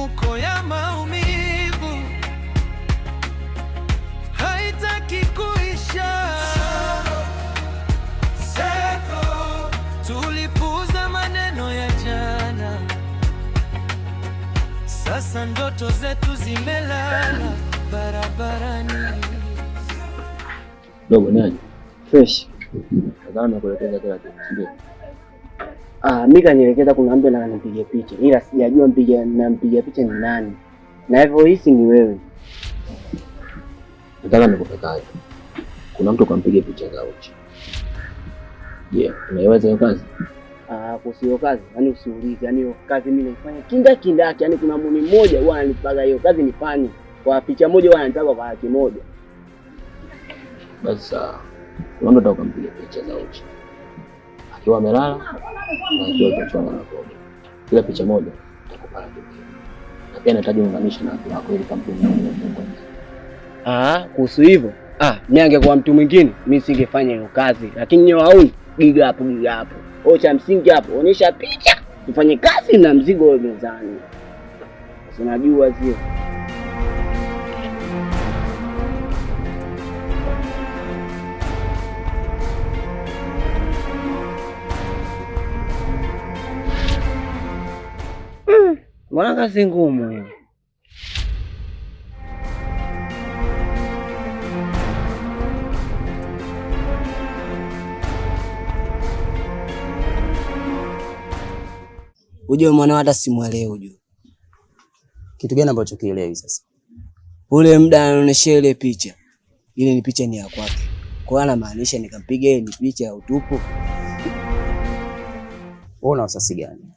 milipuko ya maumivu haitaki kuisha. Tulipuuza maneno ya jana, sasa ndoto zetu zimelala barabarani. Dogo nani? Fresh. Nadhani kuelekeza kila kitu, ndio. Mimi kanielekeza kuna mtu anataka nipige picha, ila sijajua mpiga picha ni nani. Na hivyo hisi ni wewe. Nataka nikupekaje. Kuna mtu kampiga picha za uchi. Unaiweza hiyo kazi? Kusio kazi, yani usiulize, yani hiyo kazi mimi naifanya kindaki, yani kuna mumi mmoja huwa ananipaga hiyo kazi nifanye. Kwa picha moja huwa ananitaka kwa laki moja. Basi sawa. Kuna mtu atakampiga picha za uchi. Akiwa amelala na akiwa kichwani na koga. Kila picha moja itakupa laki moja. Na pia nahitaji unganisha na watu wako ili kampuni yangu iende. Kuhusu hivyo, mimi angekuwa mtu mwingine, mimi singefanya hiyo kazi. Lakini nyewe hauni giga hapo. Cha msingi hapo, onyesha picha, tufanye kazi na mzigo wa mezani. Unajua sio? Mbona kazi ngumu hiyo? Ujue mwana hata simuelewi ujue. Kitu gani ambacho kielewi sasa? Ule muda anaonyesha ile picha. Ile ni picha ni ya kwake. Kwa hiyo anamaanisha nikampiga ile ni picha ya utupu. Wewe una usasi gani?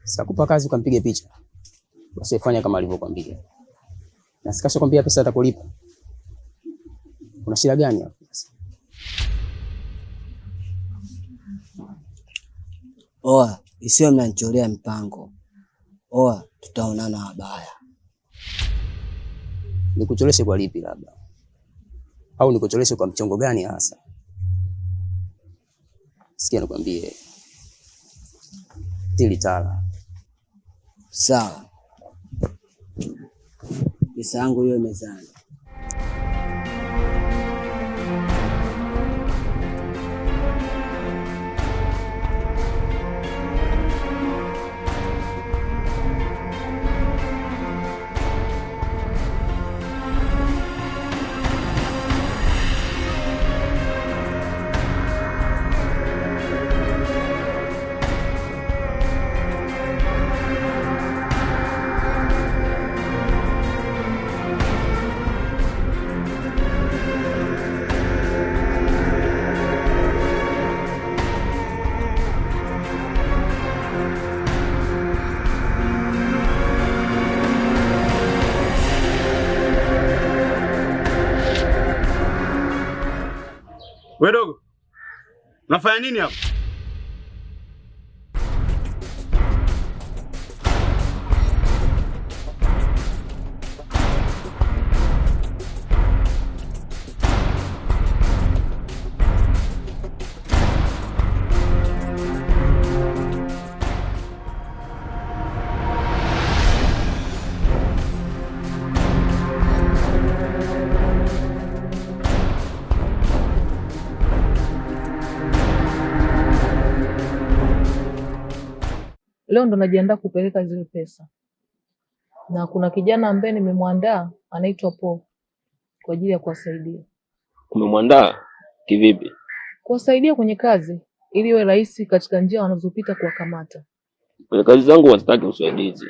Sasa kupa kazi ukampige picha. Usifanye kama alivyokuambia. Na sikasha kwambia pesa atakulipa. Una shida gani hapo sasa? Isiwe mnanicholea mpango. Tutaonana wabaya. Nikucholeshe kwa lipi labda? Au nikucholeshe kwa mchongo gani hasa? Sikia nikwambie. Tilitala. Sawa. Pesa yangu hiyo mezani. Wewe dogo, unafanya nini hapa? Leo ndo najiandaa kupeleka zile pesa. Na kuna kijana ambaye nimemwandaa anaitwa Paul kwa ajili ya kuwasaidia. Umemwandaa kivipi? Kuwasaidia kwenye kazi ili iwe rahisi katika njia wanazopita kuwakamata. Kwenye kazi zangu wasitaki usaidizi.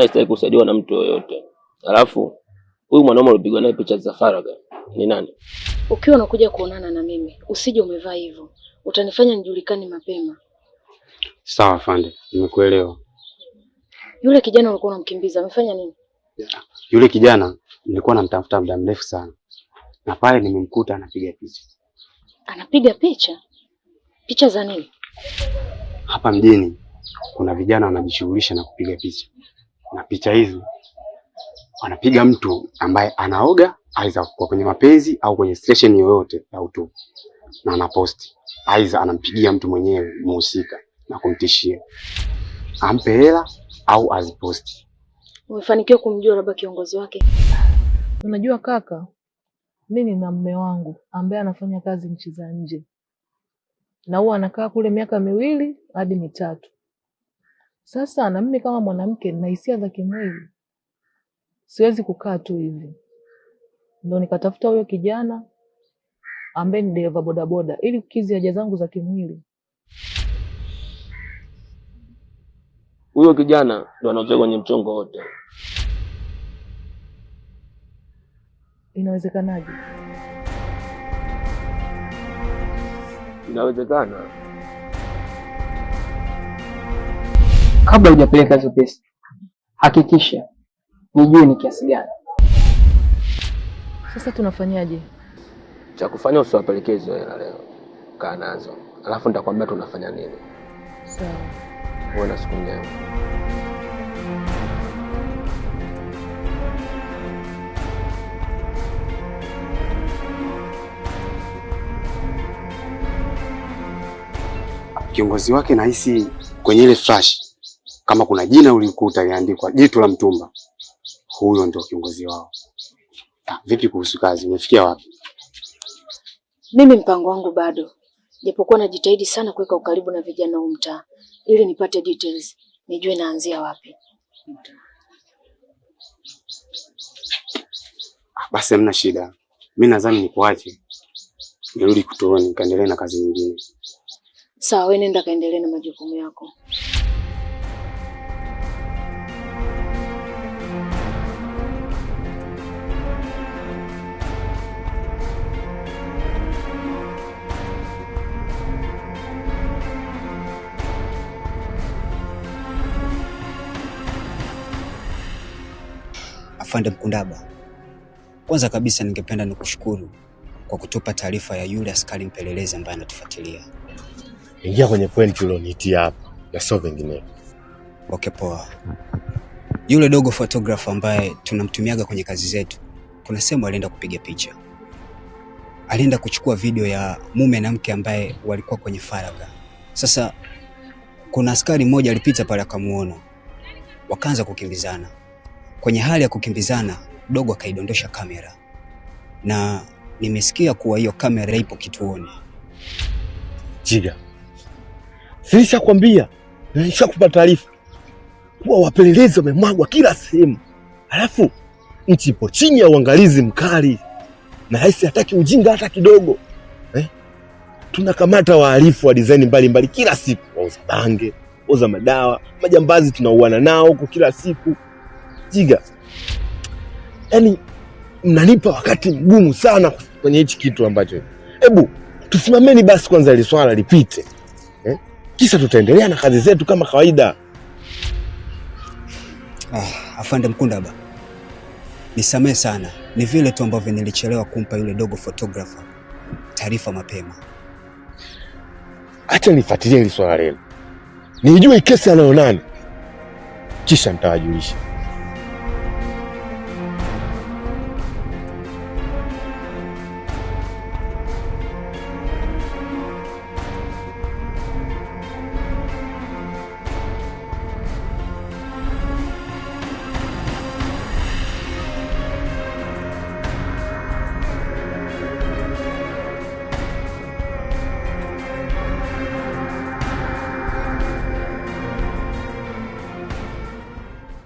Sitaki kusaidiwa na mtu yoyote. Alafu huyu mwanaume alipigwa naye picha za faragha ni nani? Ukiwa unakuja kuonana na mimi, usije umevaa hivyo. Utanifanya nijulikane mapema. Sawa afande, nimekuelewa. Yule kijana ulikuwa unamkimbiza, amefanya nini? Yule kijana nilikuwa namtafuta muda mrefu sana. Na pale nimemkuta anapiga picha. Anapiga picha? Picha za nini? Hapa mjini kuna vijana wanajishughulisha na kupiga picha. Na picha hizi wanapiga mtu ambaye anaoga aidha kwa kwenye mapenzi au kwenye station yoyote ya utupu. Na anaposti. Aidha anampigia mtu mwenyewe muhusika na kumtishia ampe hela au aziposti. Umefanikiwa kumjua labda kiongozi wake? Unajua kaka, mimi nina mume wangu ambaye anafanya kazi nchi za nje, na huwa anakaa kule miaka 2 hadi 3. Sasa na mimi kama mwanamke nina hisia za kimwili, siwezi kukaa tu hivi. Ndio nikatafuta huyo kijana ambaye ni dereva bodaboda ili kukizi haja zangu za kimwili. Huyo kijana ndo anaotoka kwenye mchongo wote. Inawezekanaje? Inawezekana. Kabla hujapeleka hizo pesa, hakikisha nijue ni kiasi gani. Sasa tunafanyaje? Cha kufanya usiwapelekee hizo hela leo. Kaa nazo. Alafu nitakwambia tunafanya nini. Sawa. Uwe na siku njema. Kiongozi wake nahisi kwenye ile flash kama kuna jina ulikuta liandikwa Jitu la Mtumba, huyo ndio kiongozi wao. Vipi kuhusu kazi, umefikia wapi? Mimi mpango wangu bado, japokuwa najitahidi sana kuweka ukaribu na vijana wa mtaa ili nipate details, nijue naanzia wapi. Basi hamna shida, mimi nadhani nikuache nirudi kutooni nikaendelee na kazi nyingine. Sawa, wewe nenda kaendelee na majukumu yako. Afande Mkundaba, kwanza kabisa ningependa nikushukuru kwa kutupa taarifa ya yule askari mpelelezi ambaye anatufuatilia. Ingia kwenye point ulionitia hapa na sio vingine. Okay, poa. Yule dogo photographer ambaye tunamtumiaga kwenye kazi zetu, kuna sehemu alienda kupiga picha. Alienda kuchukua video ya mume na mke ambaye walikuwa kwenye faragha. Sasa kuna askari mmoja alipita pale akamuona. Wakaanza kukimbizana. Kwenye hali ya kukimbizana, dogo akaidondosha kamera. Na nimesikia kuwa hiyo kamera ipo kituoni. Jiga, silishakwambia na nishakupa taarifa kuwa wapelelezi wamemwagwa kila sehemu, alafu nchi ipo chini ya uangalizi mkali na rais hataki ujinga hata kidogo. Tunakamata wahalifu wa design mbalimbali kila siku, wauza bange, wauza madawa, majambazi tunauana nao huko kila siku. Jiga, yani mnanipa wakati mgumu sana kwenye hichi kitu ambacho. Hebu tusimameni basi kwanza ile swala lipite. Kisha tutaendelea na kazi zetu kama kawaida. Afande Mkundaba, nisamehe sana. Ni vile tu ambavyo nilichelewa kumpa yule dogo photographer taarifa mapema. Acha nifuatilie ile swala leo, nijue kesi anayo nani, kisha nitawajulisha.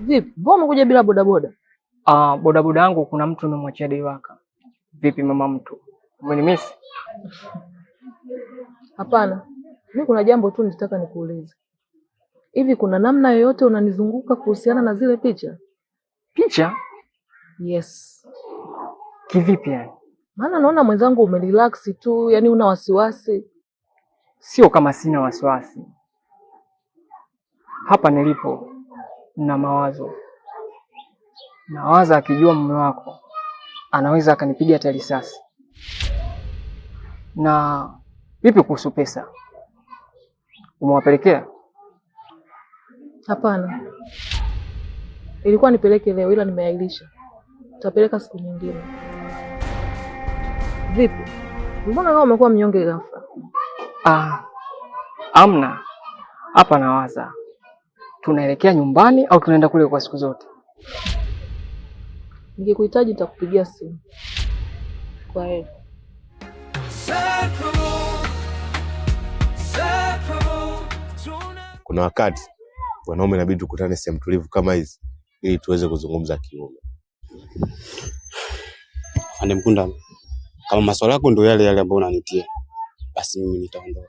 Vipi? Mbona umekuja bila bodaboda? Bodaboda yangu kuna mtu nimemwachia dai waka. Vipi mama mtu? Umenimisi? Hapana. Mimi kuna jambo tu nitaka nikuulize. Hivi kuna namna yoyote unanizunguka kuhusiana na zile picha? Picha? Yes. Kivipi yani? Maana naona mwenzangu umerelax tu, yani una wasiwasi. Sio kama sina wasiwasi. Hapa nilipo na mawazo. Nawaza akijua mume wako anaweza akanipiga hata risasi. Na vipi kuhusu pesa? Umewapelekea? Hapana. Ilikuwa nipeleke leo ila nimeahirisha. Tutapeleka siku nyingine. Vipi? Mbona kama umekuwa mnyonge ghafla? Amna. Hapa nawaza. tunaelekea nyumbani au tunaenda kule kwa siku zote? Nikikuhitaji nitakupigia simu. Kwa heri. Kuna wakati wanaume inabidi tukutane sehemu tulivu kama hizi ili tuweze kuzungumza kiume. Afande Mkunda, kama maswala yako ndio yale yale ambayo unanitia, basi mimi nitaondoka.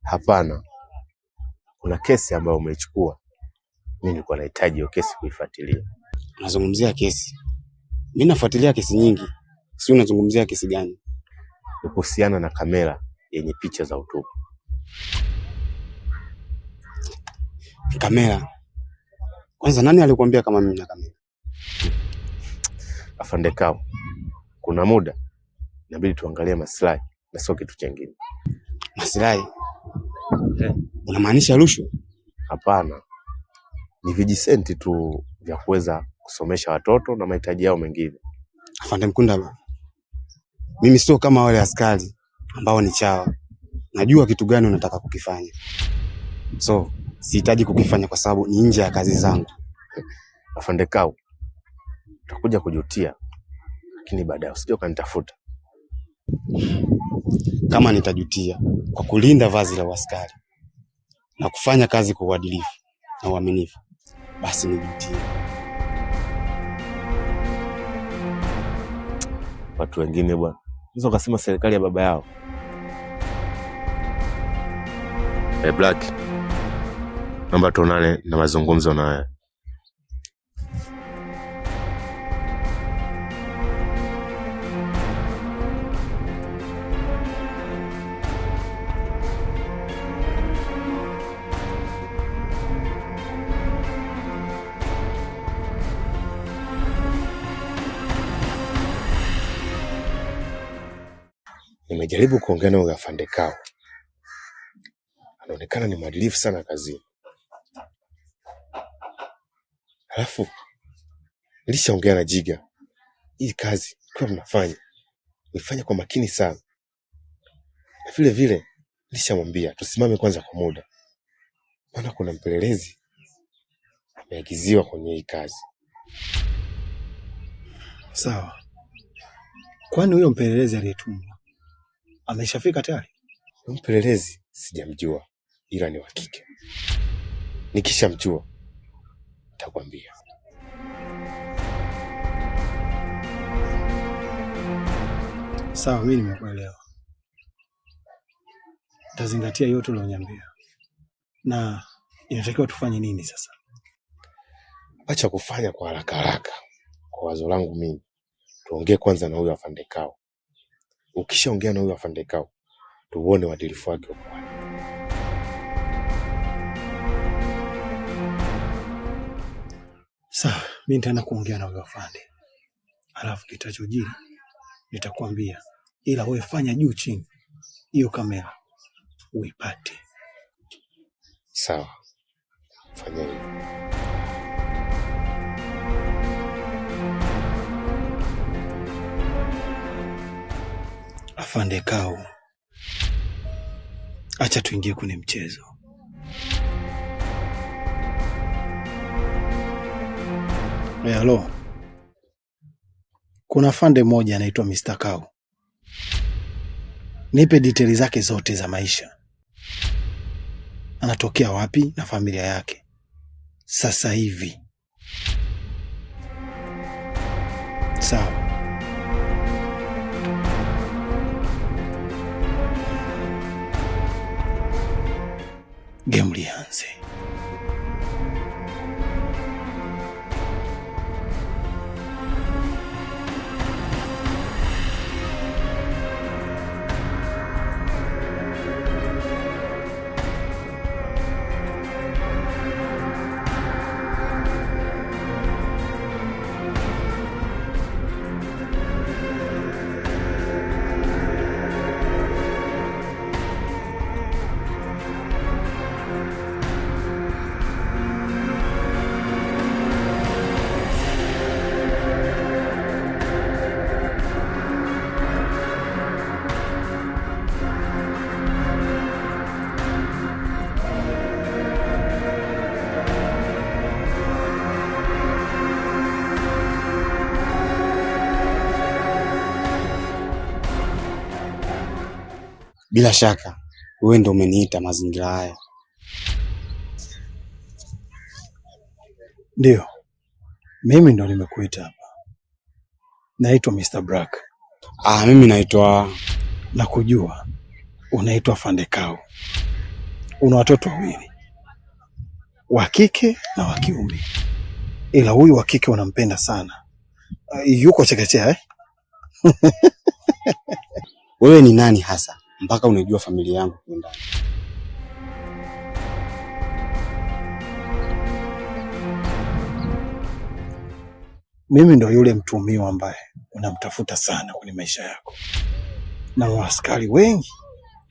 Hapana. Kuna kesi ambayo umeichukua. Mimi nilikuwa nahitaji hiyo kesi kuifuatilia. Unazungumzia kesi? Mimi nafuatilia kesi nyingi. Si unazungumzia kesi gani? Kuhusiana na kamera yenye picha za utupu. Kamera? Kwanza nani alikwambia kama mimi na kamera? Afande Kao, kuna muda inabidi tuangalie maslahi na sio kitu kingine. Maslahi? Unamaanisha rushwa? Hapana. Ni vijisenti tu vya kuweza kusomesha watoto na mahitaji yao mengine. Afande Mkunda, mimi sio kama wale askari ambao ni chawa. Najua kitu gani unataka kukifanya. So, sihitaji kukifanya kwa sababu ni nje ya kazi zangu. Afande Kao, utakuja kujutia, lakini baadaye usije ukanitafuta. Kama nitajutia kwa kulinda vazi la askari na kufanya kazi kwa uadilifu na uaminifu, basi nijutie. Watu wengine bwana, unaweza kusema serikali ya baba yao. Black, naomba tuonane na mazungumzo na wewe. Nimejaribu kuongea na Afande Kao. Anaonekana ni mwadilifu sana kazini. Halafu nilishaongea na Jiga. Hii kazi kwa mnafanya nifanye kwa makini sana. Na vile vile nilishamwambia tusimame kwanza kwa muda. Maana kuna mpelelezi ameagiziwa kwenye hii kazi. Sawa. Kwani huyo mpelelezi aliyetumwa ameshafika tayari? Mpelelezi sijamjua, ila ni wa kike. Nikishamjua nitakwambia. Sawa, mimi nimekuelewa. Tazingatia yote ulioniambia. Na inatakiwa tufanye nini sasa? Acha kufanya kwa haraka haraka. Kwa wazo langu mimi, tuongee kwanza na huyo Afande Kao. Ukishaongea na huyo Afande Kao, tuone uadilifu wake uko wapi. Sawa, mimi nitaenda kuongea na huyo Afande. Alafu kitachojiri nitakwambia. Ila wewe fanya juu chini hiyo kamera uipate. Sawa. Fanya hivyo. Afande Kao, acha tuingie kwenye mchezo. Hello. Kuna afande mmoja anaitwa Mr. Kao. Nipe details zake zote za maisha. Anatokea wapi na familia yake sasa hivi. Sawa. Game lianze. Bila shaka wewe ndio umeniita mazingira haya. Ndio, mimi ndo nimekuita hapa. Naitwa Mr. Black. Mimi naitwa... Nakujua unaitwa Fandekau. Una watoto wawili, wa kike na wa kiume, ila huyu wa kike unampenda sana. Yuko chekechea Wewe ni nani hasa mpaka unajua familia yangu kwa ndani? Mimi ndo yule mtuhumiwa ambaye unamtafuta sana kwenye maisha yako, na waaskari wengi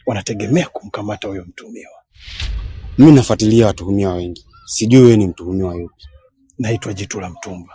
wanategemea kumkamata huyo mtuhumiwa. Mimi nafuatilia watuhumiwa wengi, sijui wewe ni mtuhumiwa yupi. Naitwa Jitu la Mtumba.